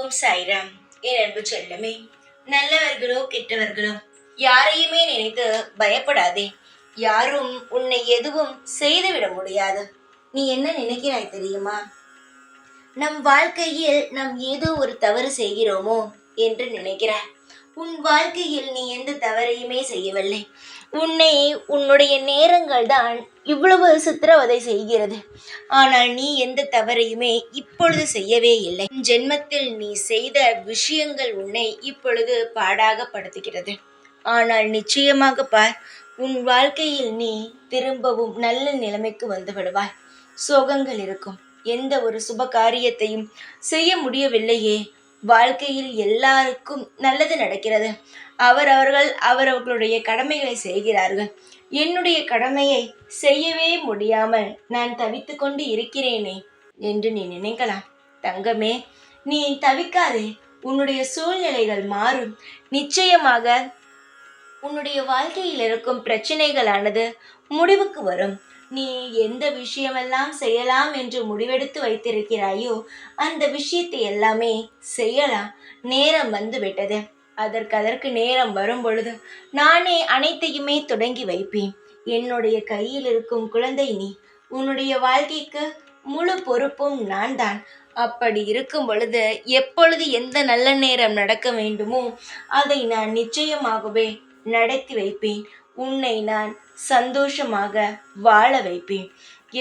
ஓம் சாய்ராம். என் அன்பு செல்லமே, நல்லவர்களோ கெட்டவர்களோ யாரையுமே நினைத்து பயப்படாதே. யாரும் உன்னை எதுவும் செய்துவிட முடியாது. நீ என்ன நினைக்கிறாய் தெரியுமா? நம் வாழ்க்கையில் நாம் ஏதோ ஒரு தவறு செய்கிறோமோ என்று நினைக்கிறாய். உன் வாழ்க்கையில் நீ எந்த தவறையுமே செய்யவில்லை. உன்னை உன்னுடைய நேரங்கள் தான் இவ்வளவு சித்திரவதை செய்கிறது. ஆனால் நீ எந்த தவறையுமே இப்பொழுது செய்யவே இல்லை. ஜென்மத்தில் நீ செய்த விஷயங்கள் உன்னை இப்பொழுது பாடாக படுத்துகிறது. ஆனால் நிச்சயமாக பார், உன் வாழ்க்கையில் நீ திரும்பவும் நல்ல நிலைமைக்கு வந்து விடுவாய். சோகங்கள் இருக்கும். எந்த ஒரு சுப காரியத்தையும் செய்ய முடியவில்லையே. வாழ்க்கையில் எல்லாருக்கும் நல்லது நடக்கிறது. அவரவர்களுடைய கடமைகளை செய்கிறார்கள். என்னுடைய கடமையை செய்யவே முடியாமல் நான் தவித்து கொண்டு இருக்கிறேனே என்று நீ நினைக்கலாம். தங்கமே, நீ தவிக்காதே. உன்னுடைய சூழ்நிலைகள் மாறும். நிச்சயமாக உன்னுடைய வாழ்க்கையில் இருக்கும் பிரச்சனைகளானது முடிவுக்கு வரும். நீ எந்த விஷயமெல்லாம் செய்யலாம் என்று முடிவெடுத்து வைத்திருக்கிறாயோ அந்த விஷயத்தை எல்லாமே செய்யலாம். நேரம் வந்து விட்டது. அதற்கு நேரம் வரும் பொழுது நானே அனைத்தையுமே தொடங்கி வைப்பேன். என்னுடைய கையில் இருக்கும் குழந்தை நீ. உன்னுடைய வாழ்க்கைக்கு முழு பொறுப்பும் நான் தான். அப்படி இருக்கும் பொழுது எப்பொழுது எந்த நல்ல நேரம் நடக்க வேண்டுமோ அதை நான் நிச்சயமாகவே நடத்தி வைப்பேன். உன்னை நான் சந்தோஷமாக வாழ வைப்பேன்.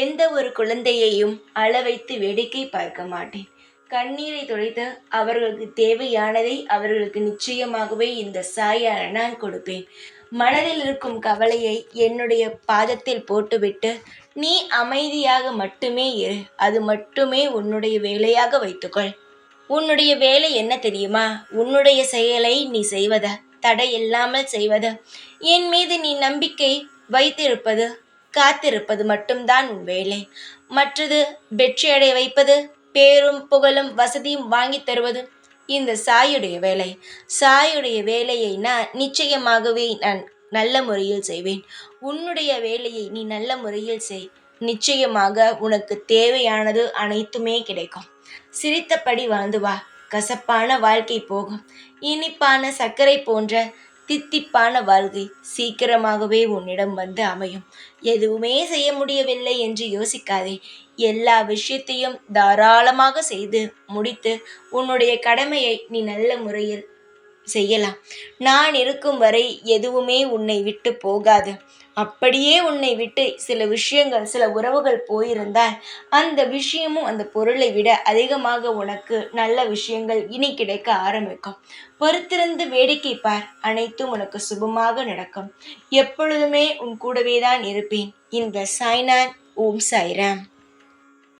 எந்த ஒரு குழந்தையையும் அழ வைத்து வேடிக்கை பார்க்க மாட்டேன். கண்ணீரை துடைத்து அவர்களுக்கு தேவையானதை அவர்களுக்கு நிச்சயமாகவே இந்த சாயான நான் கொடுப்பேன். மனதில் இருக்கும் கவலையை என்னுடைய பாதத்தில் போட்டுவிட்டு நீ அமைதியாக மட்டுமே இரு. அது மட்டுமே உன்னுடைய வேலையாக வைத்துக்கொள். உன்னுடைய வேலை என்ன தெரியுமா? உன்னுடைய செயலை நீ செய்வத தடையில்லாமல் செய்வது. என் மீது நீ நம்பிக்கை வைத்திருப்பது, காத்திருப்பது மட்டும்தான் உன் வேலை. மற்றது வெற்றியடைய வைப்பது, பேரும் புகழும் வசதியும் வாங்கி தருவது இந்த சாயுடைய வேலை. சாயுடைய வேலையை நான் நிச்சயமாகவே நான் நல்ல முறையில் செய்வேன். உன்னுடைய வேலையை நீ நல்ல முறையில் செய். நிச்சயமாக உனக்கு தேவையானது அனைத்துமே கிடைக்கும். சிரித்தபடி வாழ்ந்து வா. கசப்பான வாழ்க்கை போகும். இனிப்பான சர்க்கரை போன்ற தித்திப்பான வாழ்க்கை சீக்கிரமாகவே உன்னிடம் வந்து அமையும். எதுவுமே செய்ய முடியவில்லை என்று யோசிக்காதே. எல்லா விஷயத்தையும் தாராளமாக செய்து முடித்து உன்னுடைய கடமையை நீ நல்ல முறையில் செய்யலாம். நான் இருக்கும் வரை எதுவுமே உன்னை விட்டு போகாது. அப்படியே உன்னை விட்டு சில விஷயங்கள், சில உறவுகள் போயிருந்தால் அந்த விஷயமும் அந்த பொருளை விட அதிகமாக உனக்கு நல்ல விஷயங்கள் இனி கிடைக்க ஆரம்பிக்கும். பொறுத்திருந்து வேடிக்கை பார். அனைத்தும் உனக்கு சுபமாக நடக்கும். எப்பொழுதுமே உன் கூடவே தான் இருப்பேன். இந்த சாய்நாத். ஓம் சாய்ராம்.